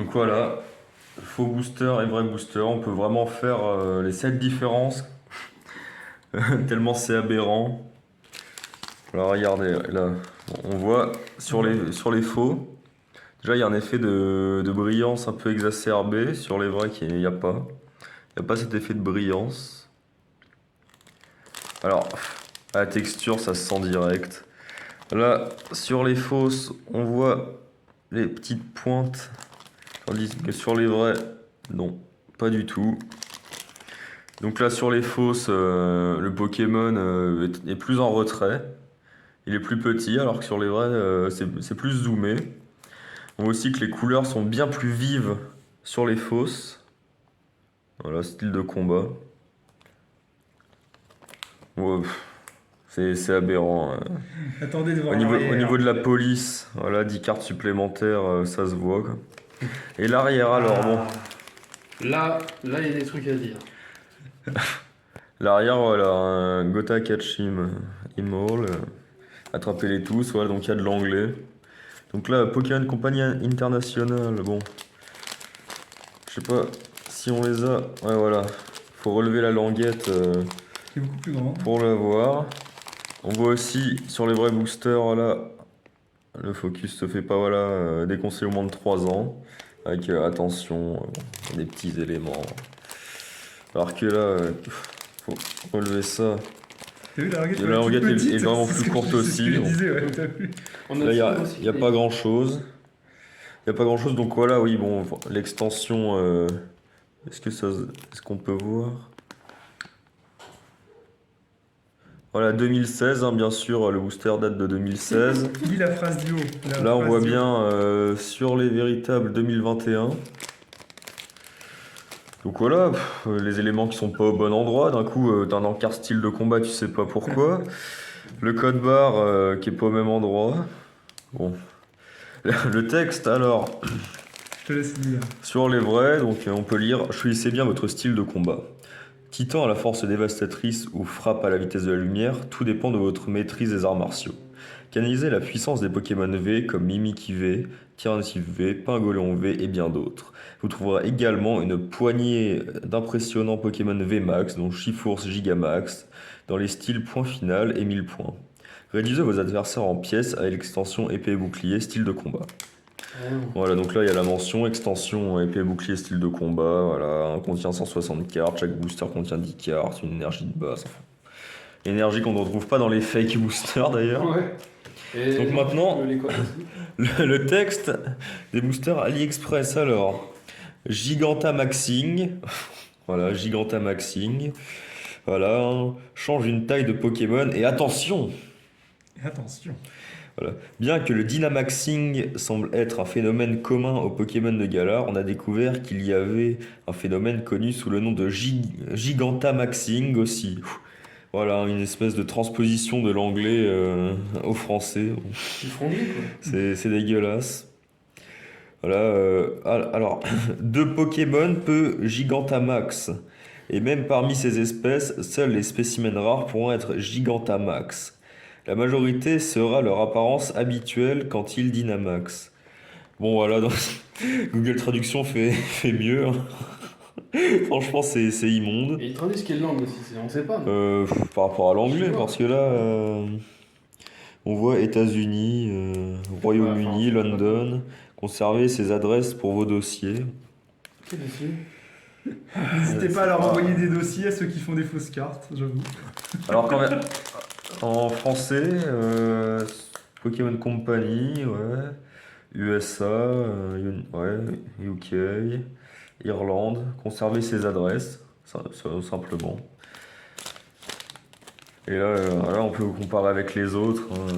Donc voilà, faux booster et vrai booster, on peut vraiment faire les 7 différences, tellement c'est aberrant. Alors regardez, là, on voit sur les faux, déjà il y a un effet de brillance un peu exacerbé, sur les vrais il n'y a pas. Il n'y a pas cet effet de brillance. Alors, à la texture, ça se sent direct. Là, sur les fausses, on voit les petites pointes, tandis que sur les vrais, non, pas du tout. Donc là, sur les fausses, le Pokémon est plus en retrait. Il est plus petit, alors que sur les vrais, c'est plus zoomé. On voit aussi que les couleurs sont bien plus vives sur les fausses. Voilà, style de combat. Ouais, c'est aberrant. Attendez de voir Au l'arrière. niveau de la police, voilà, 10 cartes supplémentaires, ça se voit, quoi. Et l'arrière, alors, bon. Là, il y a des trucs à dire. L'arrière, voilà, un Gotha Catchim Immortal. Attrapez-les tous, voilà, donc il y a de l'anglais. Donc là, Pokémon Company International, bon. Je sais pas si on les a. Ouais, voilà. Faut relever la languette Qui est beaucoup plus grand. pour le voir. On voit aussi sur les vrais boosters, là, le focus se fait pas, voilà, déconseillé au moins de 3 ans. Avec attention, des petits éléments. Alors que là, faut relever ça. T'as vu la languette Et la languette est vraiment plus courte aussi, C'est ce que je donc. disais, ouais, t'as vu. Là, il n'y a pas grand chose. Il n'y a pas grand chose, donc voilà, oui, bon, l'extension. Est-ce qu'on peut voir? Voilà, 2016, hein, bien sûr, le booster date de 2016. Lis la phrase du haut. Là, on voit bien sur les véritables 2021. Donc voilà, les éléments qui sont pas au bon endroit. D'un coup, t'as un encart style de combat, tu sais pas pourquoi. Le code barre qui est pas au même endroit. Bon. Le texte, alors, Je te laisse lire. sur les vrais, donc on peut lire: choisissez bien votre style de combat. Titan à la force dévastatrice ou frappe à la vitesse de la lumière, tout dépend de votre maîtrise des arts martiaux. Canalisez la puissance des Pokémon V comme Mimikyu V, Tyranitar V, Pingolion V et bien d'autres. Vous trouverez également une poignée d'impressionnants Pokémon V Max, dont Chifours Gigamax, dans les styles point final et 1000 points. Réduisez vos adversaires en pièces avec l'extension épée et bouclier style de combat. Voilà, donc là il y a la mention extension épée et bouclier style de combat. Voilà, contient 160 cartes, chaque booster contient 10 cartes, une énergie de base. Enfin, énergie qu'on ne retrouve pas dans les fake boosters d'ailleurs. Ouais. Et Donc maintenant, les codes aussi. le texte des boosters AliExpress, alors Gigantamaxing, voilà, Gigantamaxing, voilà, change une taille de Pokémon et attention, Et attention. voilà. Bien que le Dynamaxing semble être un phénomène commun aux Pokémon de Galar, on a découvert qu'il y avait un phénomène connu sous le nom de Gigantamaxing aussi. Voilà, une espèce de transposition de l'anglais au français. Ils font quoi. C'est dégueulasse. Voilà, alors, deux Pokémon peut Gigantamax. Et même parmi ces espèces, seuls les spécimens rares pourront être Gigantamax. La majorité sera leur apparence habituelle quand ils Dynamax. Bon voilà, donc, Google Traduction fait mieux, hein. Franchement, c'est immonde. Et ils traduisent quelle langue aussi, on sait pas. Par rapport à l'anglais, Je vois. parce que là, on voit États-Unis, Royaume-Uni, Ouais, enfin, London. Conservez ces adresses pour vos dossiers. Quel dossier? N'hésitez pas à leur envoyer des dossiers à ceux qui font des fausses cartes, j'avoue. Alors, quand même, en français, Pokémon Company, ouais, USA, ouais, UK, Irlande, conservez ces adresses, simplement. Et là, on peut comparer avec les autres, hein.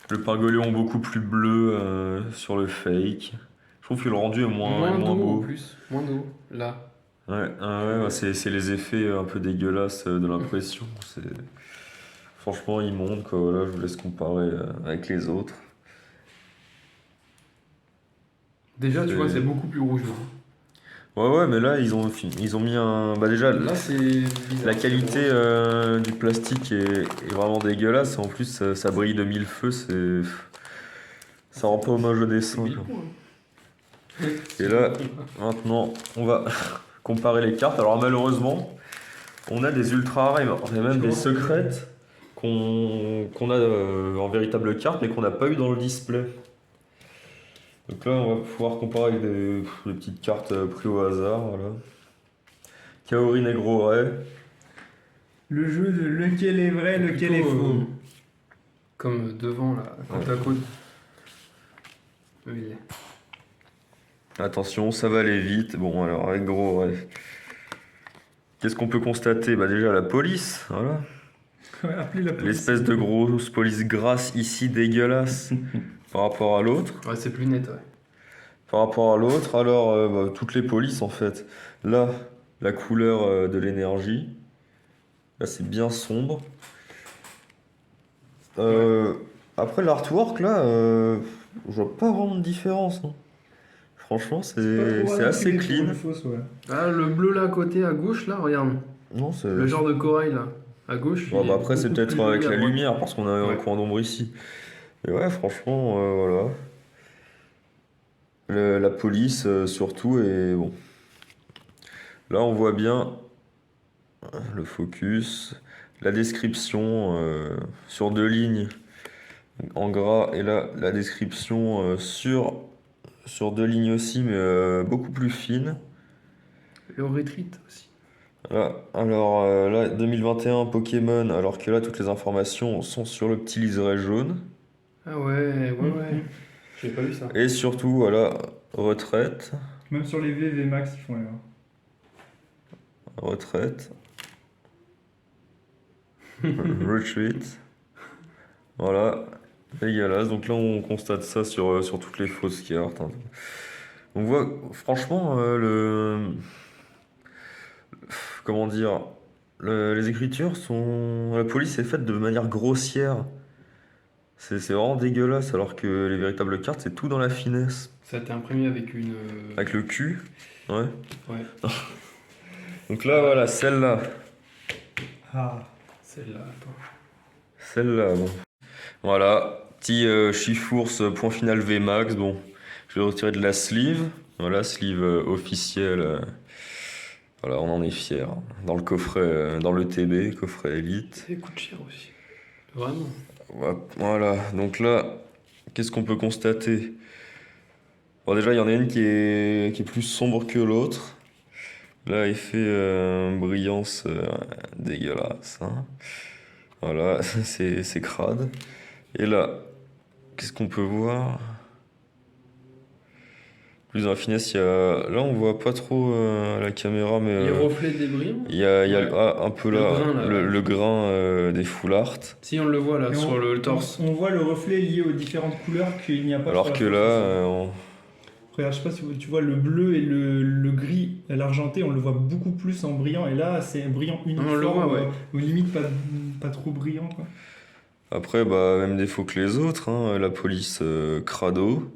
Le Pingolion beaucoup plus bleu sur le fake. Je trouve que le rendu est moins d'eau beau. en plus, moins d'eau, là. Ouais, c'est les effets un peu dégueulasses de l'impression. Franchement immonde, quoi. Voilà, je vous laisse comparer avec les autres. Déjà, tu vois, c'est beaucoup plus rouge. Ouais, mais là, ils ont mis un. Bah, déjà, Là, c'est bizarre. la qualité du plastique est vraiment dégueulasse. En plus, ça brille de mille feux. Ça rend pas hommage au dessin, quoi. Et là, maintenant, on va comparer les cartes. Alors malheureusement, on a des ultra rares, il y a même des secrètes qu'on a en véritable carte, mais qu'on n'a pas eu dans le display. Donc là, on va pouvoir comparer avec des petites cartes prises au hasard. Voilà. Kaori Negro Ray. Le jeu de lequel est vrai, lequel est Plutôt, faux. Comme devant, là, côte à côte. Oui. Attention, ça va aller vite. Bon, alors, avec gros Ray. Qu'est-ce qu'on peut constater? Bah déjà, la police, voilà. Ouais, appelez la police. L'espèce de grosse police grasse ici, dégueulasse, par rapport à l'autre. Ouais, c'est plus net, ouais. Par rapport à l'autre, alors, bah, toutes les polices, en fait. Là, la couleur de l'énergie. Là, c'est bien sombre. Après, l'artwork, là, je vois pas vraiment de différence, hein. Franchement, Pas trop c'est mal assez imprimé pour clean. les fausses, ouais. Ah, le bleu là à côté, à gauche, là, regarde. Non, c'est... Le genre de corail là, à gauche. Ouais, il bah est après, c'est beaucoup peut-être plus avec joli à la droite. lumière, parce qu'on a un Ouais. coin d'ombre ici. Et ouais, franchement, voilà. La police, surtout, et bon. Là, on voit bien le focus, la description sur 2 lignes en gras, et là, la description sur 2 lignes aussi, mais beaucoup plus fine. Le retreat aussi. Là, alors là, 2021 Pokémon, alors que là, toutes les informations sont sur le petit liseré jaune. Ah ouais. J'ai pas vu ça. Et surtout, voilà, retraite, Même sur les V, VMAX, ils font erreur. retraite, retreat. Voilà, dégueulasse. Donc là, on constate ça sur toutes les fausses cartes, hein. On voit, franchement, comment dire, les écritures sont... La police est faite de manière grossière. C'est vraiment dégueulasse, alors que les véritables cartes, c'est tout dans la finesse. Ça a été imprimé avec une. Avec le cul, ouais. Ouais, Donc là, voilà, celle-là. Ah. celle-là, attends. Celle-là, bon. Voilà, petit chiffours, point final VMAX. Bon, je vais retirer de la sleeve. Voilà, sleeve officielle. Voilà, on en est fiers. Dans le coffret, dans le TB, coffret Elite. Ça coûte cher aussi. Vraiment. Voilà, donc là, qu'est-ce qu'on peut constater? Bon, déjà, il y en a une qui est plus sombre que l'autre. Là, il fait brillance dégueulasse, hein. Voilà, c'est crade. Et là, qu'est-ce qu'on peut voir? Plus dans la finesse, il y a... Là, on voit pas trop à la caméra, mais Les reflets des brillants. il y a Ouais. un peu Le là, grain, là. le grain des full art. Si on le voit là, Et sur le torse. On voit le reflet lié aux différentes couleurs qu'il n'y a pas Alors sur la que fausse là, aussi. Regarde, je sais pas si tu vois le bleu et le gris, l'argenté, on le voit beaucoup plus en brillant. Et là, c'est un brillant uniforme. On le voit, ouais. Aux limites, pas trop brillant, quoi. après, bah, même défaut que les autres, hein, la police crado.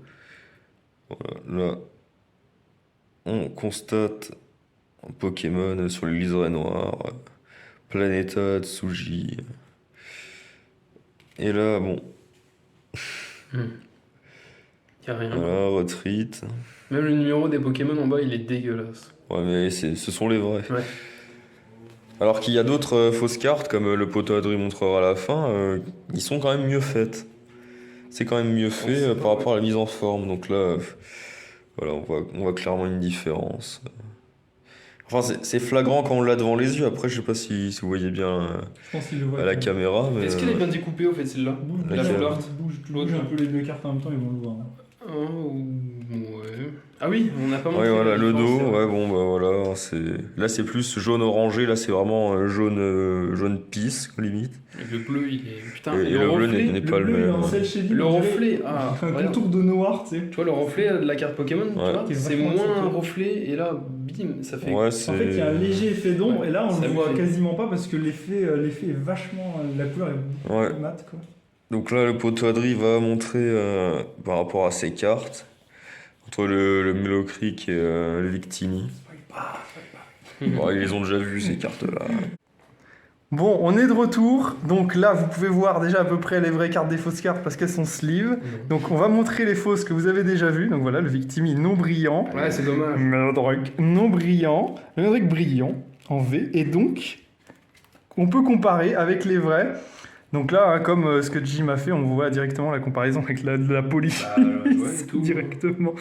Voilà, là, on constate un Pokémon sur le liseré noir, Planeta, Tsuji. Et là, bon, Y a rien. voilà, Retreat. Même le numéro des Pokémon en bas, il est dégueulasse. Ouais, mais ce sont les vrais. Ouais. Alors qu'il y a d'autres fausses cartes, comme le Potodri montrera à la fin, ils sont quand même mieux faites. C'est quand même mieux fait sait par pas, rapport à la mise en forme. Donc là, voilà, on voit clairement une différence. Enfin, c'est flagrant quand on l'a devant les yeux. Après, je sais pas si vous voyez bien Je pense qu'il le voit. à la caméra, mais Est-ce qu'elle est bien découpée au fait celle-là? La full caméra. art. Tu bouges un peu les deux cartes en même temps, ils vont le voir. Oh, ouais. Ah oui, on n'a pas montré ouais, voilà, la le dos, différence, c'est vrai. ouais, bon, bah voilà, là c'est plus jaune orangé, là c'est vraiment jaune pisse, limite. Et le bleu, il est. Putain, Et le le bleu reflet. n'est pas le bleu, il est même. en cel shading, Le on dirait reflet, ah, un regarde. contour de noir, tu sais. Tu vois, le reflet de la carte Pokémon, tu Ouais. vois, Qui est c'est vachement moins un accentué. reflet, et là, bim, ça fait. Ouais, En fait, il y a un léger effet d'ombre, et là, on Ça le voit fait- quasiment pas parce que l'effet est vachement. La couleur est beaucoup Ouais. plus mate, quoi. Donc là, le Potodri va montrer par rapport à ses cartes, entre le Milo Creek et le Victini. Bon, ils les ont déjà vus ces cartes-là. Bon, on est de retour. Donc là, vous pouvez voir déjà à peu près les vraies cartes des fausses cartes parce qu'elles sont sleeve. Donc on va montrer les fausses que vous avez déjà vues. Donc voilà, le victime non brillant. Ouais, c'est dommage. Mélodrague non brillant. Le Mélodrague brillant en V. Et donc, on peut comparer avec les vrais. Donc là, hein, comme ce que Jim a fait, on voit directement la comparaison avec la police ouais, tout. directement.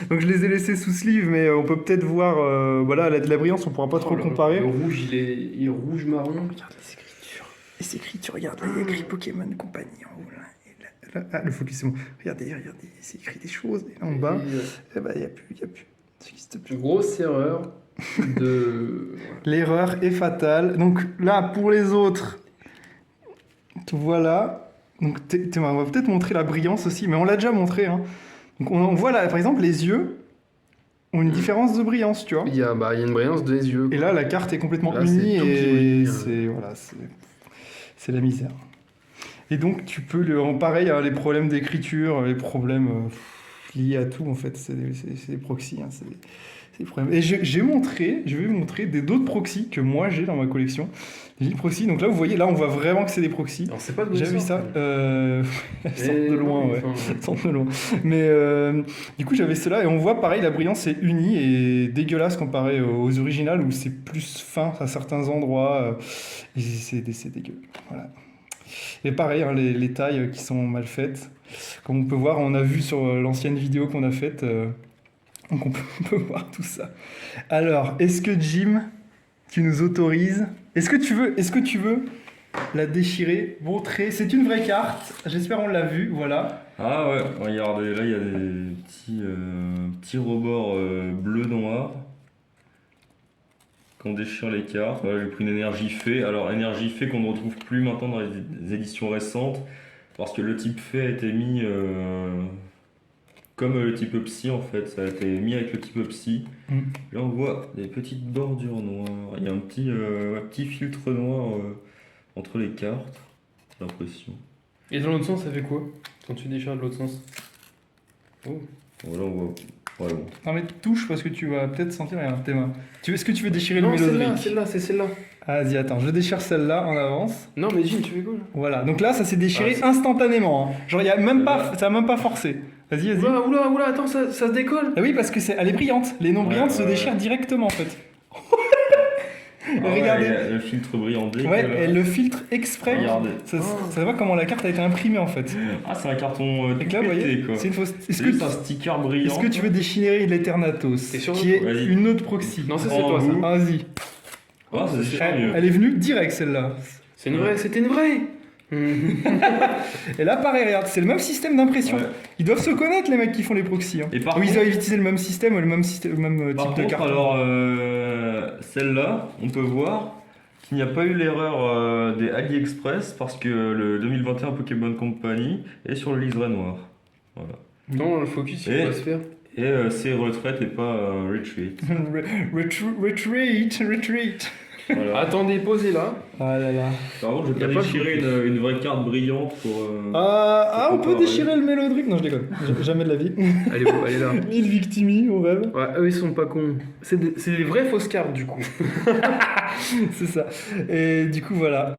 Donc je les ai laissés sous sleeve, mais on peut peut-être voir, voilà, la brillance, on pourra pas trop comparer. Le rouge, il est rouge-marron. Regarde les écritures. Les écritures, regarde, là, il y a écrit Pokémon Company en haut. Là. Et là, le focus, c'est bon. Regardez, c'est écrit des choses. Et là en bas, eh ben, il n'y a plus. Ça n'existe plus. Grosse erreur de... L'erreur est fatale. Donc là, pour les autres, voilà. Donc on va peut-être montrer la brillance aussi, mais on l'a déjà montré. Hein. Donc on voit là, par exemple, les yeux ont une différence de brillance, tu vois. Il y a une brillance des yeux. Et là, la carte est complètement Là, unie c'est tout et qui c'est la misère. Et donc, tu peux pareil, hein, les problèmes d'écriture, les problèmes liés à tout, en fait, c'est des proxys. Hein, c'est des problèmes. Et je vais montrer d'autres proxys que moi j'ai dans ma collection. Des proxys. Donc là, vous voyez, là, on voit vraiment que c'est des proxys. Alors, c'est pas de J'ai vu ça. Elles sortent de loin, ouais. Elles sortent de loin. Mais du coup, j'avais cela et on voit pareil, la brillance est unie et dégueulasse comparé aux originales où c'est plus fin à certains endroits. Et c'est dégueu. Voilà. Et pareil, hein, les tailles qui sont mal faites. Comme on peut voir, on a vu sur l'ancienne vidéo qu'on a faite. Donc on peut voir tout ça. Alors, est-ce que Jim, tu nous autorises? Est-ce que tu veux la déchirer, montrer? C'est une vraie carte. J'espère on l'a vu, voilà. Ah ouais, regardez, là il y a des petits rebords bleu-noir. Quand on déchire les cartes, voilà, j'ai pris une énergie fée. Alors énergie fée qu'on ne retrouve plus maintenant dans les éditions récentes, parce que le type fée a été mis comme le type psy en fait, ça a été mis avec le type psy. Là on voit des petites bordures noires, il y a un petit filtre noir entre les cartes, j'ai l'impression. Et dans l'autre sens, ça fait quoi quand tu déchires de l'autre sens? Oh. Voilà, on voit. Ouais, bon. Non mais touche parce que tu vas peut-être sentir un tes mains. Est-ce que tu veux déchirer le Non, mélodrique? c'est celle-là. Vas-y, attends, je déchire celle-là en avance. Non, mais Jim, tu fais quoi là? Voilà, donc là ça s'est déchiré c'est- instantanément. Hein. Genre ça a même pas forcé. Vas-y. Oula, attends, ça se décolle. Ah oui, parce que elle est brillante. Les non brillantes se ouais. déchirent directement en fait. Ah ouais, Regardez. il y a le filtre brillant Ouais, dégueulasse. elle le filtre exprès. Regardez. Ça voit comment la carte a été imprimée en fait. Ah, c'est un carton Donc tout là, vous pété, voyez, quoi. c'est une fausse. C'est juste un sticker brillant. Est-ce que tu veux déchirer l'Eternatos, Et sur qui le est coup, vas-y. une autre proxy? Non, ça, c'est Grand toi, ça. goût. Vas-y. Ah, c'est super mieux. Elle est venue direct celle-là. C'était une vraie. Et là, pareil, regarde, c'est le même système d'impression. Ouais. Ils doivent se connaître, les mecs qui font les proxys. Hein. Et par Ou ils contre- doivent utiliser le même système, le même Par type de contre, carte. alors, celle-là, on peut voir qu'il n'y a pas eu l'erreur des AliExpress parce que le 2021 Pokémon Company est sur le liseré noir. Voilà. Non, le focus, il Et- va se faire. Et c'est retraite et pas retreat. Retreat. Voilà. Attendez, posez là. Ah là là. Par contre, je vais Y a pas pas de déchirer focus. une vraie carte brillante pour. On peut comparer. déchirer le mélodrique. Non, je déconne. Jamais de la vie. Elle est là. 1000 victimes, on rêve. Ouais, eux ils sont pas cons. C'est des vraies fausses cartes du coup. C'est ça. Et du coup, voilà.